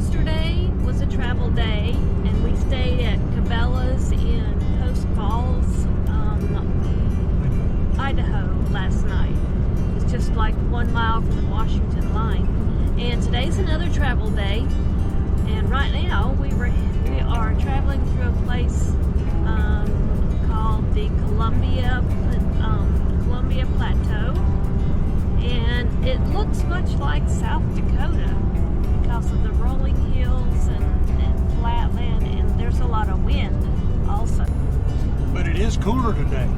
Yesterday was a travel day, and we stayed at Cabela's in Post Falls, Idaho last night. It's just like 1 mile from the Washington line. And today's another travel day, and right now we are traveling through a place called the Columbia Plateau, and it looks much like South Dakota because of the rolling hills and flat land, and there's a lot of wind also. But it is cooler today.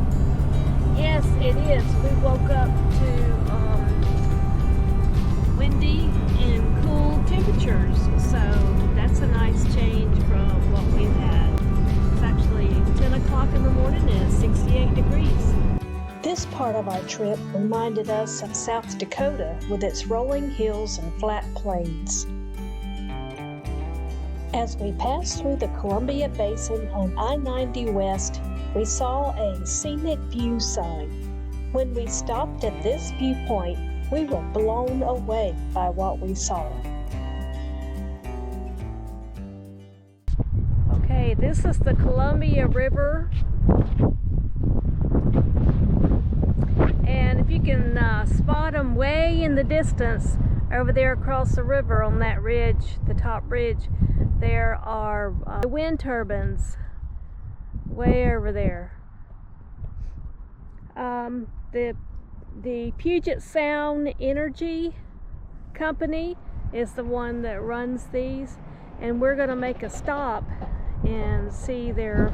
Yes, it is. We woke up to windy and cool temperatures, so that's a nice change from what we've had. It's actually 10 o'clock in the morning and it's 68 degrees. This part of our trip reminded us of South Dakota with its rolling hills and flat plains. As we passed through the Columbia Basin on I-90 West, we saw a scenic view sign. When we stopped at this viewpoint, we were blown away by what we saw. Okay, this is the Columbia River. And if you can spot them way in the distance over there across the river on that ridge, the top ridge, there are wind turbines way over there. The Puget Sound Energy Company is the one that runs these, and we're going to make a stop and see their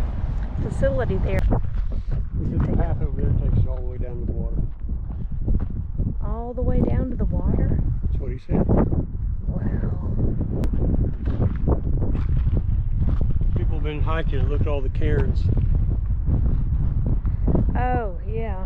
facility there. The path over there takes us all the way down to the water. All the way down to the water? That's what he said. Wow. People have been hiking and looked at all the cairns. Oh, yeah.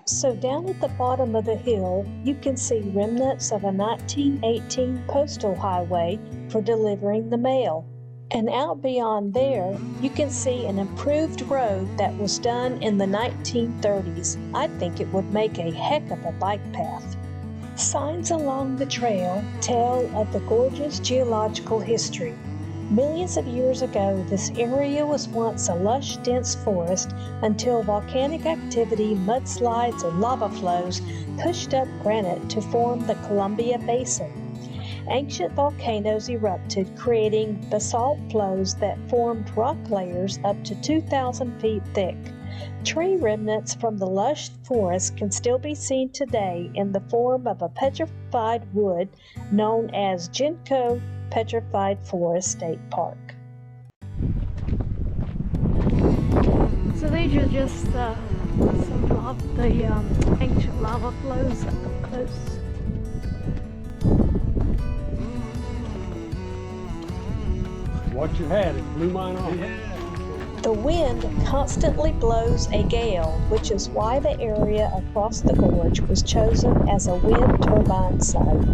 So down at the bottom of the hill, you can see remnants of a 1918 postal highway for delivering the mail. And out beyond there, you can see an improved road that was done in the 1930s. I think it would make a heck of a bike path. Signs along the trail tell of the gorgeous geological history. Millions of years ago, this area was once a lush, dense forest until volcanic activity, mudslides, and lava flows pushed up granite to form the Columbia Basin. Ancient volcanoes erupted, creating basalt flows that formed rock layers up to 2,000 feet thick. Tree remnants from the lush forest can still be seen today in the form of a petrified wood known as Ginkgo Petrified Forest State Park. So these are just some of the ancient lava flows up close. What you had, it blew mine off. The wind constantly blows a gale, which is why the area across the gorge was chosen as a wind turbine site.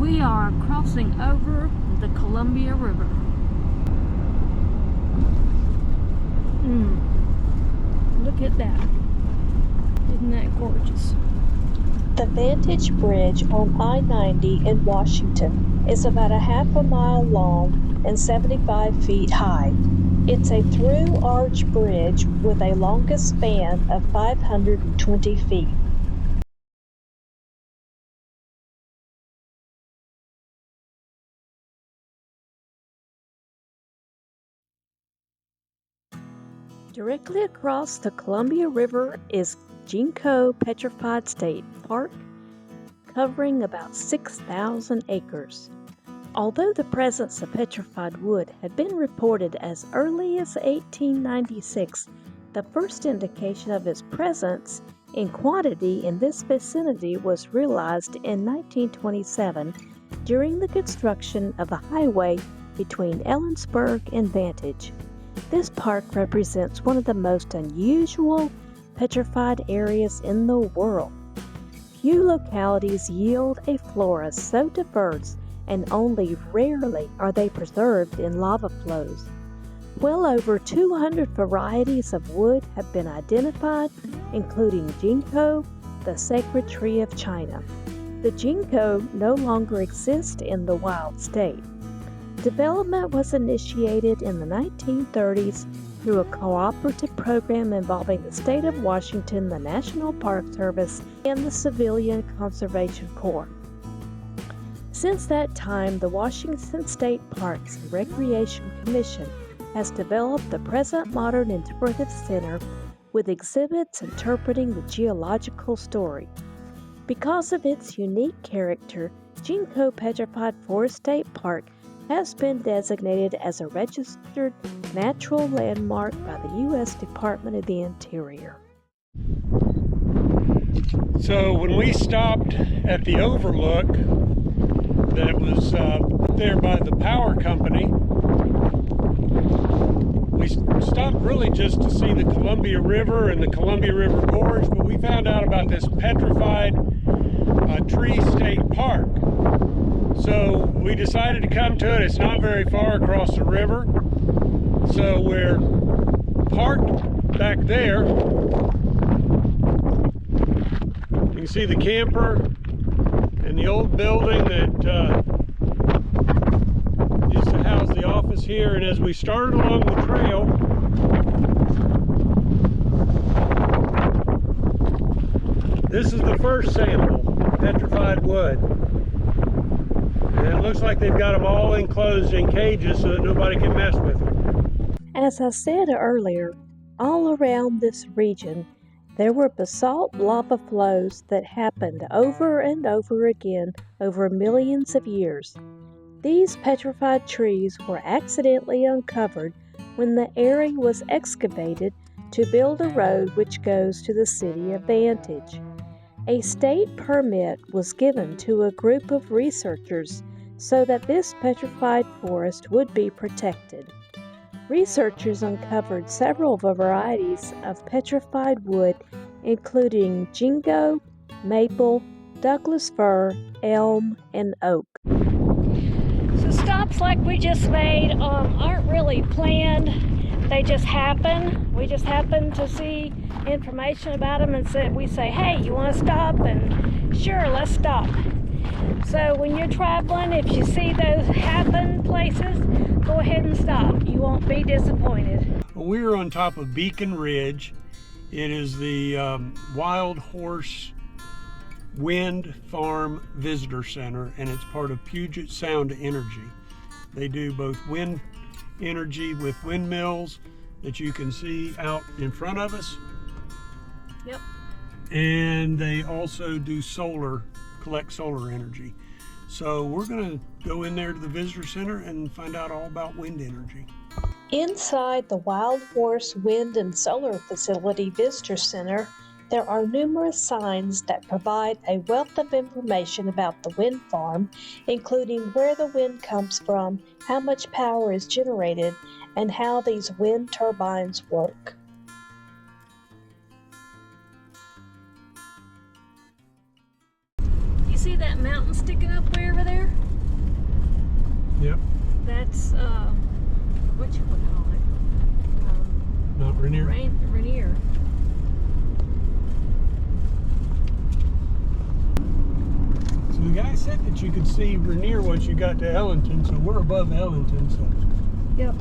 We are crossing over the Columbia River. Look at that. Isn't that gorgeous? The Vantage Bridge on I-90 in Washington is about a half a mile long and 75 feet high. It's a through-arch bridge with a longest span of 520 feet. Directly across the Columbia River is Ginkgo Petrified State Park, covering about 6,000 acres. Although the presence of petrified wood had been reported as early as 1896, the first indication of its presence in quantity in this vicinity was realized in 1927 during the construction of a highway between Ellensburg and Vantage. This park represents one of the most unusual petrified areas in the world. Few localities yield a flora so diverse, and only rarely are they preserved in lava flows. Well over 200 varieties of wood have been identified, including Ginkgo, the sacred tree of China. The Ginkgo no longer exists in the wild state. Development was initiated in the 1930s through a cooperative program involving the state of Washington, the National Park Service, and the Civilian Conservation Corps. Since that time, the Washington State Parks and Recreation Commission has developed the present modern interpretive center with exhibits interpreting the geological story. Because of its unique character, Ginkgo Petrified Forest State Park has been designated as a registered natural landmark by the U.S. Department of the Interior. So when we stopped at the overlook that was there by the power company, we stopped really just to see the Columbia River and the Columbia River Gorge, but we found out about this Petrified Tree State Park. So we decided to come to it. It's not very far across the river. So we're parked back there. You can see the camper and the old building that used to house the office here. And as we started along the trail, this is the first sample, petrified wood. And it looks like they've got them all enclosed in cages so that nobody can mess with them. As I said earlier, all around this region, there were basalt lava flows that happened over and over again over millions of years. These petrified trees were accidentally uncovered when the area was excavated to build a road which goes to the city of Vantage. A state permit was given to a group of researchers so that this petrified forest would be protected. Researchers uncovered several varieties of petrified wood, including Ginkgo, maple, Douglas fir, elm, and oak. So stops like we just made aren't really planned. They just happen. We just happen to see information about them and we say, hey, you want to stop? And sure, let's stop. So when you're traveling, if you see those happen places, go ahead and stop. You won't be disappointed. Well, we're on top of Beacon Ridge. It is the Wild Horse Wind Farm Visitor Center, and it's part of Puget Sound Energy. They do both wind energy with windmills that you can see out in front of us. Yep. And they also do solar, collect solar energy. So we're going to go in there to the visitor center and find out all about wind energy. Inside the Wild Horse Wind and Solar Facility Visitor Center, there are numerous signs that provide a wealth of information about the wind farm, including where the wind comes from, how much power is generated, and how these wind turbines work. You see that mountain sticking up way over there? Yep. That's, what you would call it? Mount Rainier? Rainier. So the guy said that you could see Rainier once you got to Ellington, so we're above Ellington. So. Yep.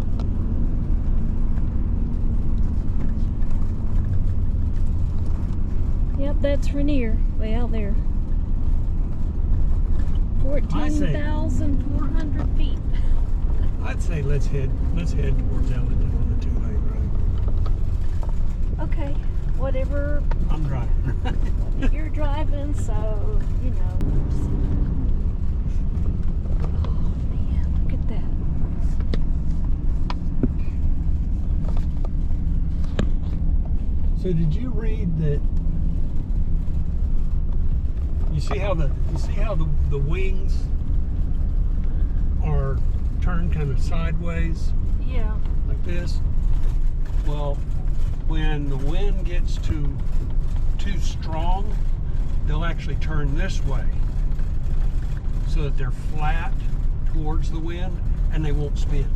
Yep, that's Rainier, way out there. 14,400 feet. I'd say let's head towards Ellington on the 2-lane road. Okay, whatever. I'm driving. You're driving, so you know. Oh man, look at that. So did you read that? You see how the wings are turned kind of sideways? Yeah. Like this? Well, when the wind gets too strong, they'll actually turn this way so that they're flat towards the wind and they won't spin.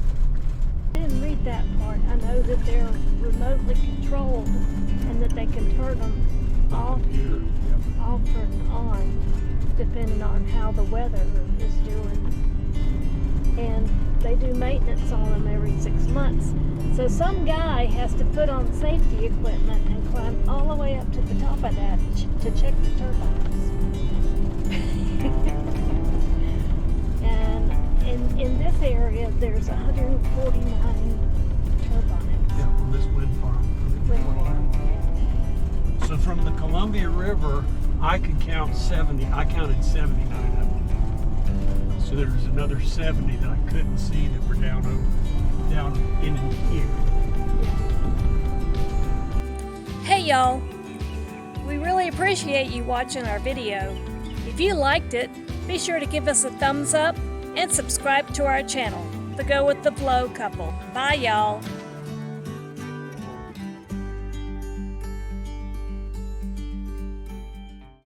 I didn't read that part. I know that they're remotely controlled and that they can turn them the computer. Yeah. off and on, depending on how the weather is doing. And they do maintenance on them every 6 months. So some guy has to put on safety equipment and climb all the way up to the top of that to check the turbines. And in this area, there's 149 turbines. Yeah, on this wind farm. So from the Columbia River, I could count 70. I counted 79 of them. So there's another 70 that I couldn't see that were down in here. Hey y'all, we really appreciate you watching our video. If you liked it, be sure to give us a thumbs up and subscribe to our channel, the Go With The Flow couple. Bye y'all.